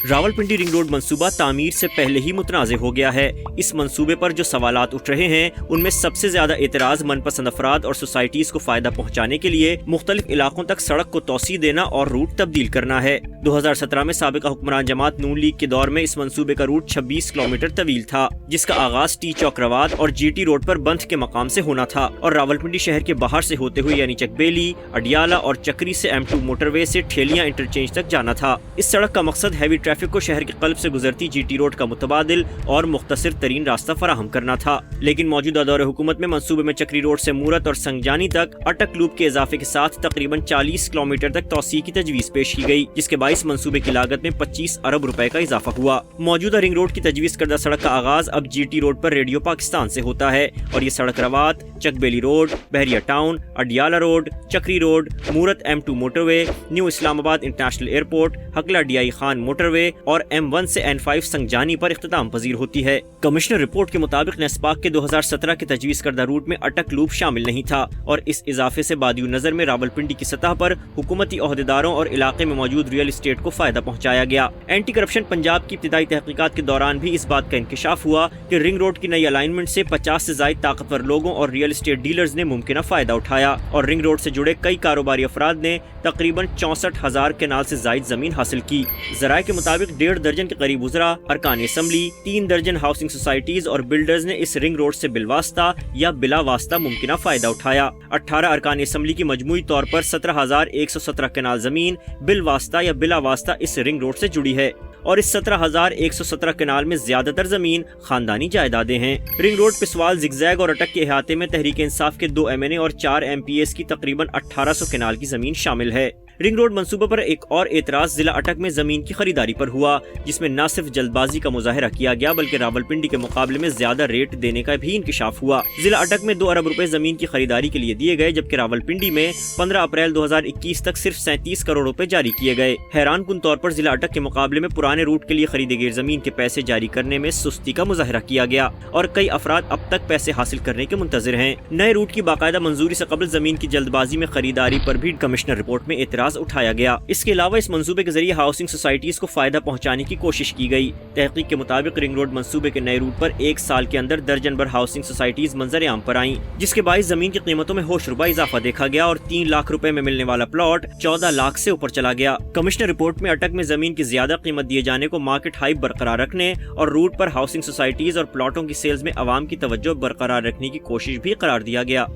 Rawalpindi ring road منصوبہ تعمیر سے پہلے ہی متنازع ہو گیا ہے۔ اس منصوبے پر جو سوالات اٹھ رہے ہیں ان میں سب سے زیادہ اعتراض من پسند افراد اور سوسائٹیز کو فائدہ پہنچانے کے لیے مختلف علاقوں تک سڑک کو توسیع دینا اور روٹ تبدیل کرنا ہے۔ 2017 میں سابقہ حکمران جماعت نون لیگ کے دور میں اس منصوبے کا روٹ 26 کلومیٹر طویل تھا، جس کا آغاز ٹی چوک رواد اور جی ٹی روڈ پر بندھ کے مقام سے ہونا تھا اور راولپنڈی شہر کے باہر سے ہوتے ہوئے یعنی چک بیلی، اڈیالہ اور چکری سے M2 موٹر وے سے ٹھیلیاں انٹرچینج تک جانا تھا۔ اس سڑک کا مقصد ہیوی ٹریفک کو شہر کے قلب سے گزرتی جی ٹی روڈ کا متبادل اور مختصر ترین راستہ فراہم کرنا تھا، لیکن موجودہ دور حکومت میں منصوبے میں چکری روڈ سے مورت اور سنگجانی تک اٹک لوپ کے اضافے کے ساتھ تقریباً 40 کلومیٹر تک توسیع کی تجویز پیش کی گئی، جس کے باعث منصوبے کی لاگت میں 25 ارب روپے کا اضافہ ہوا۔ موجودہ رنگ روڈ کی تجویز کردہ سڑک کا آغاز اب جی ٹی روڈ پر ریڈیو پاکستان سے ہوتا ہے اور یہ سڑک Rawat, Chak Beli road, Bahria town, Adiala road, Chakri road, Morat M2 motorway, new Islamabad international airport, Hakla D I Khan motorway اور M1 سے N5 سنگجانی پر اختتام پذیر ہوتی ہے۔ کمشنر رپورٹ کے مطابق نیسپاک کے 2017 کے تجویز کردہ روٹ میں اٹک لوپ شامل نہیں تھا اور اس اضافے سے بادی نظر میں راولپنڈی کی سطح پر حکومتی عہدیداروں اور علاقے میں موجود ریئل اسٹیٹ کو فائدہ پہنچایا گیا۔ اینٹی کرپشن پنجاب کی ابتدائی تحقیقات کے دوران بھی اس بات کا انکشاف ہوا کہ رنگ روڈ کی نئی الائنمنٹ سے 50 سے زائد طاقتور لوگوں اور ریئل اسٹیٹ ڈیلرز نے ممکنہ فائدہ اٹھایا اور رنگ روڈ سے جڑے کئی کاروباری افراد نے تقریباً 64,000 کنال سے زائد زمین حاصل کی۔ ذرائع کے مطابق 1.5 درجن کے قریب وزراء، ارکان اسمبلی، 3 درجن ہاؤسنگ سوسائٹیز اور بلڈرز نے اس رنگ روڈ سے بالواسطہ یا بلا واسطہ ممکنہ فائدہ اٹھایا۔ 18 ارکان اسمبلی کی مجموعی طور پر 17,117 کنال زمین بالواسطہ یا بلا واسطہ اس رنگ روڈ سے جڑی ہے اور اس 17,117 کنال میں زیادہ تر زمین خاندانی جائیدادیں ہیں۔ رنگ روڈ پسوال، زگزیگ اور اٹک کے احاطے میں تحریک انصاف کے 2 MNA اور 4 MPs کی تقریباً 1800 کنال کی زمین شامل ہے۔ رنگ روڈ منصوبہ پر ایک اور اعتراض ضلع اٹک میں زمین کی خریداری پر ہوا، جس میں نہ صرف جلد بازی کا مظاہرہ کیا گیا بلکہ راولپنڈی کے مقابلے میں زیادہ ریٹ دینے کا بھی انکشاف ہوا۔ ضلع اٹک میں 2 ارب روپے زمین کی خریداری کے لیے دیے گئے، جبکہ راولپنڈی میں 15 اپریل 2021 تک صرف 37 کروڑ روپے جاری کیے گئے۔ حیران کن طور پر ضلع اٹک کے مقابلے میں پرانے روٹ کے لیے خریدی گئی زمین کے پیسے جاری کرنے میں سستی کا مظاہرہ کیا گیا اور کئی افراد اب تک پیسے حاصل کرنے کے منتظر ہیں۔ نئے روٹ کی باقاعدہ منظوری سے قبل زمین کی جلد بازی میں خریداری پر بھی کمشنر رپورٹ میں اعتراض اٹھایا گیا۔ اس کے علاوہ اس منصوبے کے ذریعے ہاؤسنگ سوسائٹیز کو فائدہ پہنچانے کی کوشش کی گئی۔ تحقیق کے مطابق رنگ روڈ منصوبے کے نئے روٹ پر 1 سال کے اندر درجن بھر ہاؤسنگ سوسائٹیز منظر عام پر آئیں، جس کے باعث زمین کی قیمتوں میں ہوش ربا اضافہ دیکھا گیا اور 3 لاکھ روپے میں ملنے والا پلاٹ 14 لاکھ سے اوپر چلا گیا۔ کمشنر رپورٹ میں اٹک میں زمین کی زیادہ قیمت دیے جانے کو مارکیٹ ہائی برقرار رکھنے اور روٹ پر ہاؤسنگ سوسائٹیز اور پلاٹوں کی سیلز میں عوام کی توجہ برقرار رکھنے کی کوشش بھی قرار دیا گیا۔